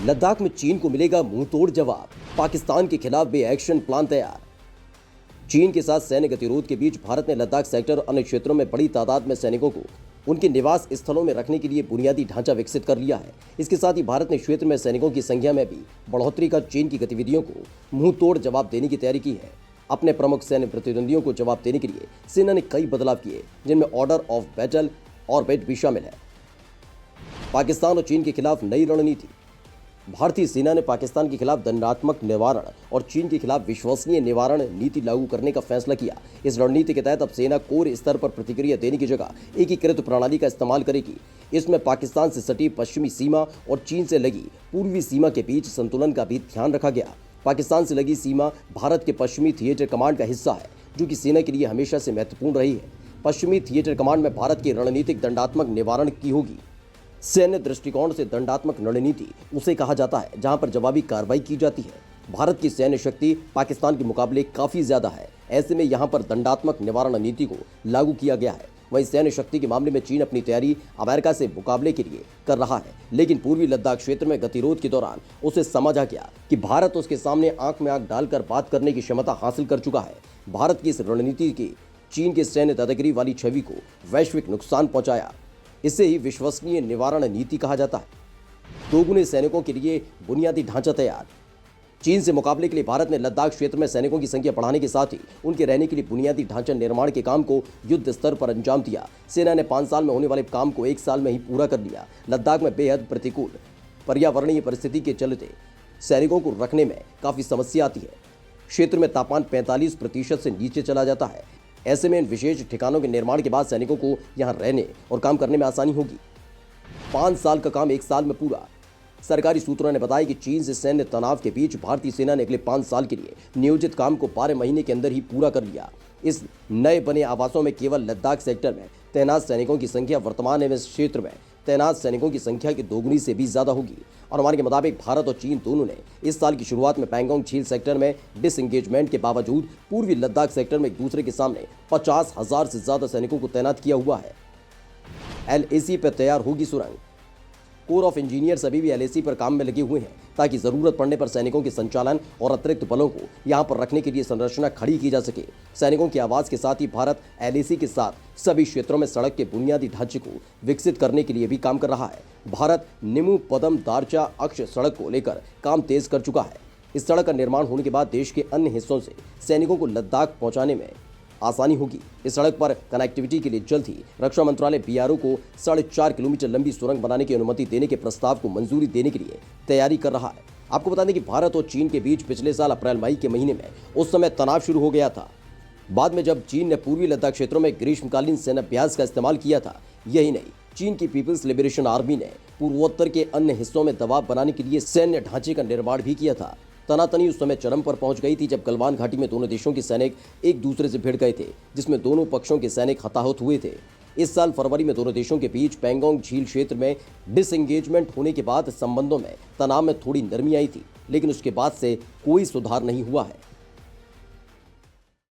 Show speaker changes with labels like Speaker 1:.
Speaker 1: लद्दाख में चीन को मिलेगा मुंहतोड़ जवाब, पाकिस्तान के खिलाफ भी एक्शन प्लान तैयार। चीन के साथ सैन्य गतिरोध के बीच भारत ने लद्दाख सेक्टर और अन्य क्षेत्रों में बड़ी तादाद में सैनिकों को उनके निवास स्थलों में रखने के लिए बुनियादी ढांचा विकसित कर लिया है। इसके साथ ही भारत ने क्षेत्र में सैनिकों की संख्या में भी बढ़ोतरी कर चीन की गतिविधियों को मुंहतोड़ जवाब देने की तैयारी की है। अपने प्रमुख सैन्य प्रतिद्वंदियों को जवाब देने के लिए सेना ने कई बदलाव किए, जिनमें ऑर्डर ऑफ बैटल ऑर्बिट भी शामिल है। पाकिस्तान और चीन के खिलाफ नई रणनीति। भारतीय सेना ने पाकिस्तान के खिलाफ दंडात्मक निवारण और चीन के खिलाफ विश्वसनीय निवारण नीति लागू करने का फैसला किया। इस रणनीति के तहत अब सेना कोर स्तर पर प्रतिक्रिया देने की जगह एकीकृत प्रणाली का इस्तेमाल करेगी। इसमें पाकिस्तान से सटी पश्चिमी सीमा और चीन से लगी पूर्वी सीमा के बीच संतुलन का भी ध्यान रखा गया। पाकिस्तान से लगी सीमा भारत के पश्चिमी थिएटर कमांड का हिस्सा है, जो कि सेना के लिए हमेशा से महत्वपूर्ण रही है। पश्चिमी थिएटर कमांड में भारत की रणनीतिक दंडात्मक निवारण की होगी। सैन्य दृष्टिकोण से दंडात्मक रणनीति उसे कहा जाता है जहां पर जवाबी कार्रवाई की जाती है। भारत की सैन्य शक्ति पाकिस्तान के मुकाबले काफी ज्यादा है, ऐसे में यहां पर दंडात्मक निवारण नीति को लागू किया गया है। वहीं सैन्य शक्ति के मामले में चीन अपनी तैयारी अमेरिका से मुकाबले के लिए कर रहा है, लेकिन पूर्वी लद्दाख क्षेत्र में गतिरोध के दौरान उसे समझा गया कि भारत उसके सामने आंख में आंख डालकर बात करने की क्षमता हासिल कर चुका है। भारत की इस रणनीति की चीन के सैन्य दादागिरी वाली छवि को वैश्विक नुकसान पहुंचाया। इसे ही विश्वसनीय निवारण नीति कहा जाता है। दोगुने सैनिकों के लिए बुनियादी ढांचा तैयार। चीन से मुकाबले के लिए भारत ने लद्दाख क्षेत्र में सैनिकों की संख्या बढ़ाने के साथ ही उनके रहने के लिए बुनियादी ढांचा निर्माण के काम को युद्ध स्तर पर अंजाम दिया। सेना ने 5 साल में होने वाले काम को 1 साल में ही पूरा कर लिया। लद्दाख में बेहद प्रतिकूल पर्यावरणीय परिस्थिति के चलते सैनिकों को रखने में काफी समस्या आती है। क्षेत्र में तापमान 45% से नीचे चला जाता है। ऐसे में इन विशेष ठिकानों के निर्माण के बाद सैनिकों को यहां रहने और काम करने में आसानी होगी। 5 साल का काम 1 साल में पूरा। सरकारी सूत्रों ने बताया कि चीन से सैन्य तनाव के बीच भारतीय सेना ने अगले 5 साल के लिए नियोजित काम को 12 महीने के अंदर ही पूरा कर लिया। इस नए बने आवासों में केवल लद्दाख सेक्टर में तैनात सैनिकों की संख्या वर्तमान में इस क्षेत्र में तैनात सैनिकों की संख्या की दोगुनी से भी ज्यादा होगी। अनुमान के मुताबिक भारत और चीन दोनों ने इस साल की शुरुआत में पैंगोंग झील सेक्टर में डिसएंगेजमेंट के बावजूद पूर्वी लद्दाख सेक्टर में एक दूसरे के सामने 50,000 से ज्यादा सैनिकों को तैनात किया हुआ है। LAC पर तैयार होगी सुरंग। कोर ऑफ इंजीनियर्स अभी भी LAC पर काम में लगे हुए हैं, ताकि जरूरत पड़ने पर सैनिकों के संचालन और अतिरिक्त बलों को यहां पर रखने के लिए संरचना खड़ी की जा सके। सैनिकों के आवास के साथ ही भारत LAC के साथ सभी क्षेत्रों में सड़क के बुनियादी ढांचे को विकसित करने के लिए भी काम कर रहा है। भारत निमू पदम दारचा अक्ष सड़क को लेकर काम तेज कर चुका है। इस सड़क का निर्माण होने के बाद देश के अन्य हिस्सों से सैनिकों को लद्दाख पहुंचाने में आसानी होगी। इस सड़क पर कनेक्टिविटी के लिए जल्द ही रक्षा मंत्रालय BRO को 4.5 किलोमीटर लंबी सुरंग बनाने की अनुमति देने के प्रस्ताव को मंजूरी देने के लिए तैयारी कर रहा है। आपको बता दें कि भारत और चीन के बीच पिछले साल अप्रैल मई के महीने में उस समय तनाव शुरू हो गया था। बाद में जब चीन ने पूर्वी लद्दाख क्षेत्रों में ग्रीष्मकालीन सैन्याभ्यास का इस्तेमाल किया था। यही नहीं, चीन की पीपल्स लिबरेशन आर्मी ने पूर्वोत्तर के अन्य हिस्सों में दबाव बनाने के लिए सैन्य ढांचे का निर्माण भी किया था। तनातनी उस समय चरम पर पहुंच गई थी जब गलवान घाटी में दोनों देशों के सैनिक एक दूसरे से भिड़ गए थे, जिसमें दोनों पक्षों के सैनिक हताहत हुए थे। इस साल फरवरी में दोनों देशों के बीच पैंगोंग झील क्षेत्र में डिसएंगेजमेंट होने के बाद संबंधों में तनाव में थोड़ी नरमी आई थी, लेकिन उसके बाद से कोई सुधार नहीं हुआ है।